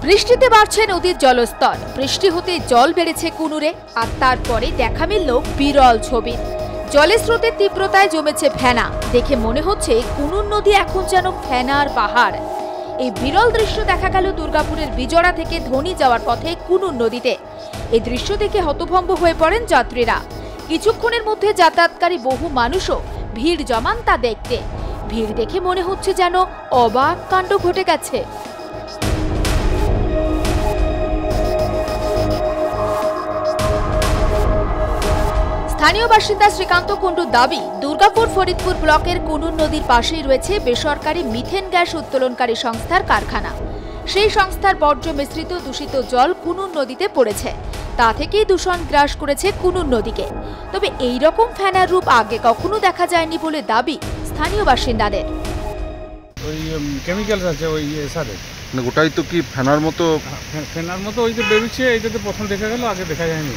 বৃষ্টিতে বাড়ছে নদীর জলস্তর। বৃষ্টি হতে জল বেড়েছে কুনুরে, আর তারপরে দেখা মিলল বিরল ছবি। জলের স্রোতের তীব্রতায় জমেছে ফেনা। দেখে মনে হচ্ছে কুনুর নদী এখন যেন ফেনার পাহাড়। এই বিরল দৃশ্য দেখা গেল দুর্গাপুরের বিজড়া থেকে ধনি যাওয়ার পথে কুনুর নদীতে। এই দৃশ্য দেখে হতভম্ব হয়ে পড়েন যাত্রীরা। কিছুক্ষণের মধ্যে যাতায়াতকারী বহু মানুষও ভিড় জমান তা দেখতে। ভিড় দেখে মনে হচ্ছে যেন অবাক কাণ্ড ঘটে গেছে। স্থানীয় বাসিন্দা শ্রীকান্ত কুণ্ডুর দাবি, দুর্গাপুর ফরিদপুর ব্লকের কুনুর নদীর পাশেই রয়েছে বেসরকারি মিথেন গ্যাস উত্তোলনকারী সংস্থার কারখানা। সেই সংস্থার বর্জ্য মিশ্রিত দূষিত জল কুনুর নদীতে পড়েছে। তা থেকেই দূষণ গ্রাস করেছে কুনুর নদীকে। তবে এই রকম ফেনার রূপ আগে কখনো দেখা যায়নি বলে দাবি স্থানীয় বাসিন্দাদের। ওই কেমিক্যালস আছে ওই সারে, মানে গোটাই তো কি ফেনার মতো ওই যে বেরোচ্ছে, এইটাতে প্রথম দেখা গেল, আগে দেখা যায়নি।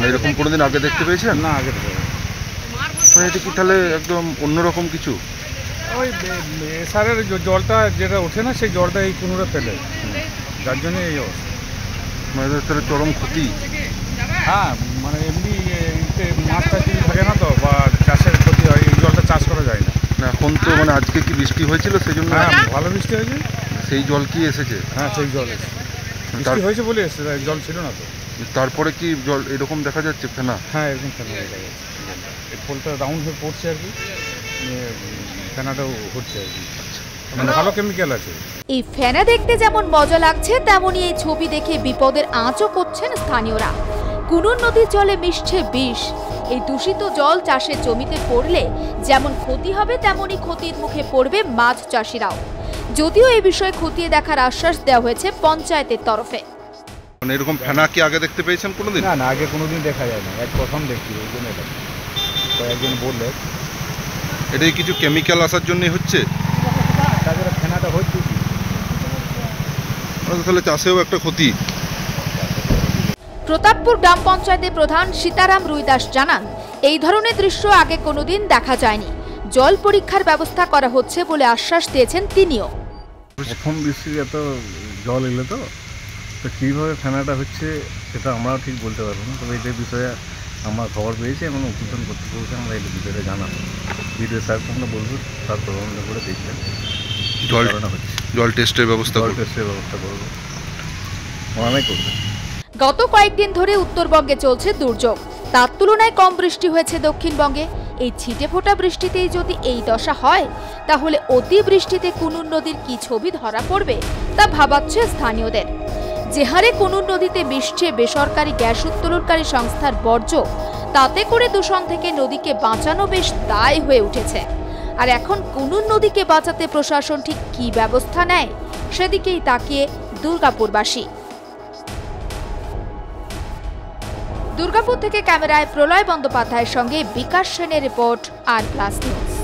এরকম কোনোদিন আগে দেখতে পেয়েছেন? না, আগে দেখা যায়নি। মানে এটা কি তাহলে একদম অন্যরকম কিছু? ওই সারের জলটা যেটা ওঠে না, সেই জলটা এই কুনুরে ফেলে, যার জন্য এই অবস্থা। মানে তাহলে চরম ক্ষতি। হ্যাঁ, মানে এমনি মাছ টাছ থাকে না তো, বা চাষের ক্ষতি হয়, এই জলটা চাষ করা যায় না। না এখন তো মানে আজকে কি বৃষ্টি হয়েছিল সেই জন্য? হ্যাঁ, ভালো বৃষ্টি হয়েছে। সেই জল কি এসেছে? হ্যাঁ, সেই জল এসেছে। বৃষ্টি হয়েছে বলে এসেছে, জল ছিল না তো। তারপরে কি জল এরকম দেখা যাচ্ছে ফেনা? হ্যাঁ, এরকম ফেনা দেখা যাচ্ছে। এই পোলটা রাউন্ড হয়ে পড়ছে আর কি, ফেনাটাও হচ্ছে আর কি। মানে ভালো কেমিক্যাল আছে। এই ফেনা দেখতে যেমন মজা লাগছে, তেমনই এই ছবি দেখে বিপদের আঁচও করছেন স্থানীয়রা। কুনুর নদীর জলে মিশছে বিষ। এই দূষিত জল চাষের জমিতে পড়লে যেমন ক্ষতি হবে, তেমনই ক্ষতির মুখে পড়বে মাছ চাষিরাও। যদিও এই বিষয়ে খতিয়ে দেখার আশ্বাস দেওয়া হয়েছে পঞ্চায়েতের তরফে। মানে এরকম ফেনা কি আগে দেখতে পেয়েছেন কোনোদিন? না, আগে কোনোদিন দেখা যায় না, এক প্রথম দেখছি। ওই জন্য এটা কয়েকজন বললে এটাই কিছু কেমিক্যাল আসার জন্যই হচ্ছে। তাছাড়া ফেনাটা হচ্ছে তাহলে চাষেও একটা ক্ষতি। প্রতাপপুর গ্রাম পঞ্চায়েতের প্রধান সীতারাম রুইদাস জানান, এই ধরনের দৃশ্য আগে কোনোদিন দেখা যায়নি। জল পরীক্ষার ব্যবস্থা করা হচ্ছে বলে আশ্বাস দিয়েছেন তিনিও। প্রথম বৃষ্টির এত জল এলো তো কীভাবে ফেনাটা হচ্ছে সেটা আমরাও ঠিক বলতে পারবো না। তবে এটার বিষয়ে আমরা খবর পেয়েছি এবং উদ্বোধন কর্তৃপক্ষকে আমরা এই বিষয়টা জানাবো। ভিডিও স্যারকে আমরা বলবো, তার তদন্ত করে দেখবেন জল টেস্টের ব্যবস্থা করবো। অনেক করবে। গত কয়েকদিন ধরে উত্তরবঙ্গে চলছে দুর্যোগ। তার তুলনায় কম বৃষ্টি হয়েছে দক্ষিণবঙ্গে। এই ছিটে ফোটা বৃষ্টিতেই যদি এই দশা হয়, তাহলে অতি বৃষ্টিতে কুনুর নদীর কি ছবি ধরা পড়বে তা ভাবাচ্ছে স্থানীয়দের। যে হারে কুনুর নদীতে মিশছে বেসরকারি গ্যাস উত্তোলনকারী সংস্থার বর্জ্য, তাতে করে দূষণ থেকে নদীকে বাঁচানো বেশ দায় হয়ে উঠেছে। আর এখন কুনুর নদীকে বাঁচাতে প্রশাসন ঠিক কি ব্যবস্থা নেয়, সেদিকেই তাকিয়ে দুর্গাপুরবাসী। দুর্গাপুর থেকে ক্যামেরায় প্রলয় বন্দ্যোপাধ্যায়ের সঙ্গে বিকাশ সেনের রিপোর্ট, আর প্লাস নিউজ।